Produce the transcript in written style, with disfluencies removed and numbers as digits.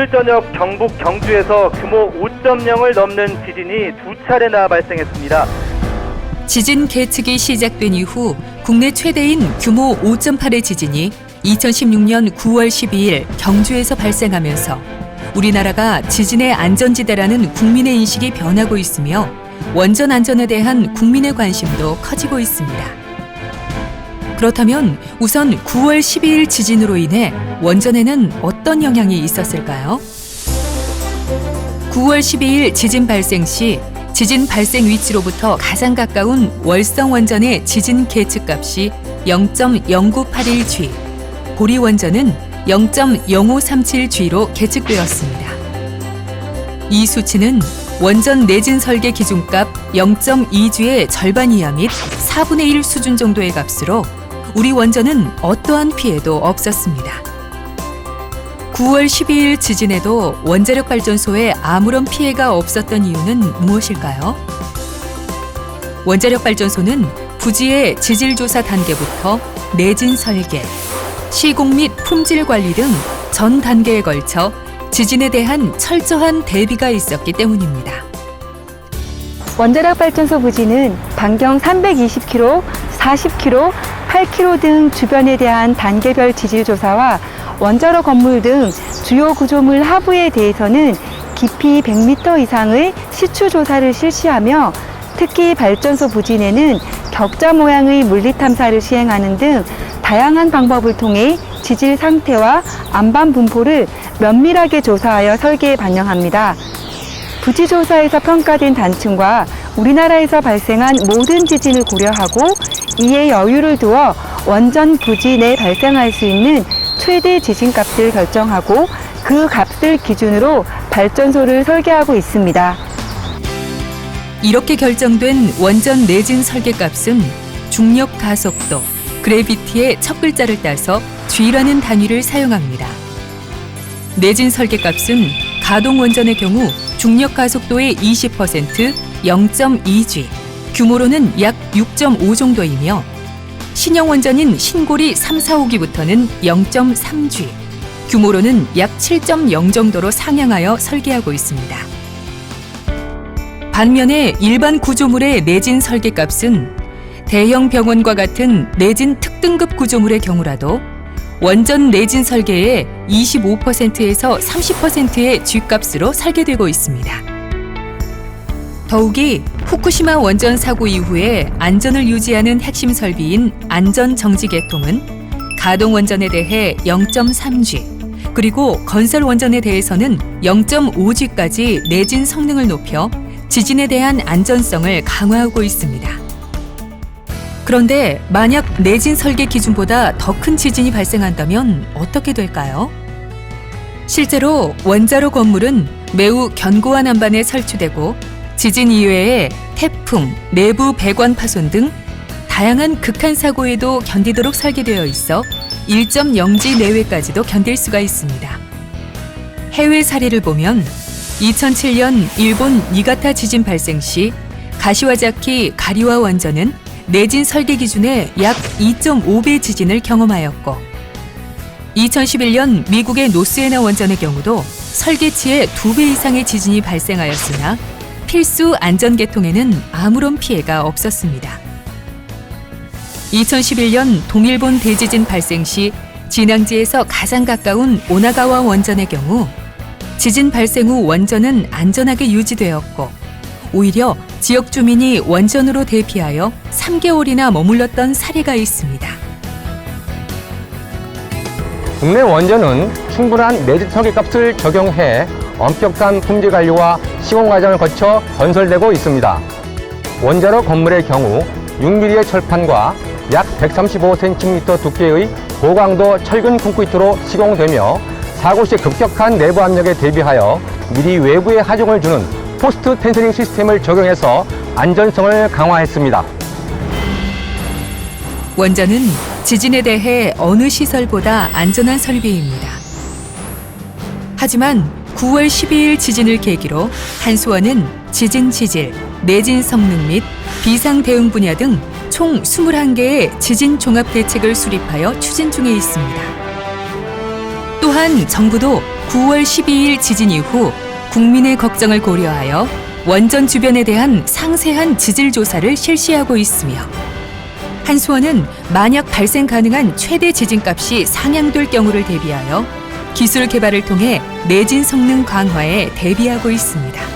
오늘 저녁 경북 경주에서 규모 5.0을 넘는 지진이 두 차례나 발생했습니다. 지진 계측이 시작된 이후 국내 최대인 규모 5.8의 지진이 2016년 9월 12일 경주에서 발생하면서 우리나라가 지진의 안전지대라는 국민의 인식이 변하고 있으며 원전 안전에 대한 국민의 관심도 커지고 있습니다. 그렇다면 우선 9월 12일 지진으로 인해 원전에는 어떤 영향이 있었을까요? 9월 12일 지진 발생 시 지진 발생 위치로부터 가장 가까운 월성 원전의 지진 계측값이 0.0981G, 고리 원전은 0.0537G로 계측되었습니다. 이 수치는 원전 내진 설계 기준값 0.2G의 절반 이하 및 4분의 1 수준 정도의 값으로 우리 원전은 어떠한 피해도 없었습니다. 9월 12일 지진에도 원자력 발전소에 아무런 피해가 없었던 이유는 무엇일까요? 원자력 발전소는 부지의 지질 조사 단계부터 내진 설계, 시공 및 품질 관리 등 전 단계에 걸쳐 지진에 대한 철저한 대비가 있었기 때문입니다. 원자력 발전소 부지는 반경 320km, 40km, 8km 등 주변에 대한 단계별 지질 조사와 원자로 건물 등 주요 구조물 하부에 대해서는 깊이 100m 이상의 시추 조사를 실시하며 특히 발전소 부지 내는 격자 모양의 물리 탐사를 시행하는 등 다양한 방법을 통해 지질 상태와 안반 분포를 면밀하게 조사하여 설계에 반영합니다. 부지 조사에서 평가된 단층과 우리나라에서 발생한 모든 지진을 고려하고 이에 여유를 두어 원전 부지 내 발생할 수 있는 최대 지진값을 결정하고 그 값을 기준으로 발전소를 설계하고 있습니다. 이렇게 결정된 원전 내진 설계값은 중력 가속도, 그래비티의 첫 글자를 따서 G라는 단위를 사용합니다. 내진 설계값은 가동 원전의 경우 중력 가속도의 20%, 0.2G, 규모로는 약 6.5 정도이며 신형 원전인 신고리 3, 4호기부터는 0.3G, 규모로는 약 7.0 정도로 상향하여 설계하고 있습니다. 반면에 일반 구조물의 내진 설계값은 대형 병원과 같은 내진 특등급 구조물의 경우라도 원전 내진 설계의 25%에서 30%의 G값으로 설계되고 있습니다. 더욱이 후쿠시마 원전 사고 이후에 안전을 유지하는 핵심 설비인 안전정지계통은 가동 원전에 대해 0.3G, 그리고 건설 원전에 대해서는 0.5G까지 내진 성능을 높여 지진에 대한 안전성을 강화하고 있습니다. 그런데 만약 내진 설계 기준보다 더 큰 지진이 발생한다면 어떻게 될까요? 실제로 원자로 건물은 매우 견고한 안반에 설치되고 지진 이외에 태풍, 내부 배관 파손 등 다양한 극한 사고에도 견디도록 설계되어 있어 1.0G 내외까지도 견딜 수가 있습니다. 해외 사례를 보면 2007년 일본 니가타 지진 발생 시 가시와자키 가리와 원전은 내진 설계 기준의 약 2.5배 지진을 경험하였고 2011년 미국의 노스에나 원전의 경우도 설계치의 2배 이상의 지진이 발생하였으나 필수 안전계통에는 아무런 피해가 없었습니다. 2011년 동일본 대지진 발생 시 진앙지에서 가장 가까운 오나가와 원전의 경우 지진 발생 후 원전은 안전하게 유지되었고 오히려 지역 주민이 원전으로 대피하여 3개월이나 머물렀던 사례가 있습니다. 국내 원전은 충분한 내진 설계값을 적용해 엄격한 품질 관리와 시공 과정을 거쳐 건설되고 있습니다. 원자로 건물의 경우 6mm의 철판과 약 135cm 두께의 고강도 철근 콘크리트로 시공되며 사고 시 급격한 내부 압력에 대비하여 미리 외부에 하중을 주는 포스트 텐셔닝 시스템을 적용해서 안전성을 강화했습니다. 원전은 지진에 대해 어느 시설보다 안전한 설비입니다. 하지만 9월 12일 지진을 계기로 한수원은 지진 지질, 내진 성능 및 비상 대응 분야 등 총 21개의 지진 종합 대책을 수립하여 추진 중에 있습니다. 또한 정부도 9월 12일 지진 이후 국민의 걱정을 고려하여 원전 주변에 대한 상세한 지질 조사를 실시하고 있으며 한수원은 만약 발생 가능한 최대 지진값이 상향될 경우를 대비하여 기술 개발을 통해 내진 성능 강화에 대비하고 있습니다.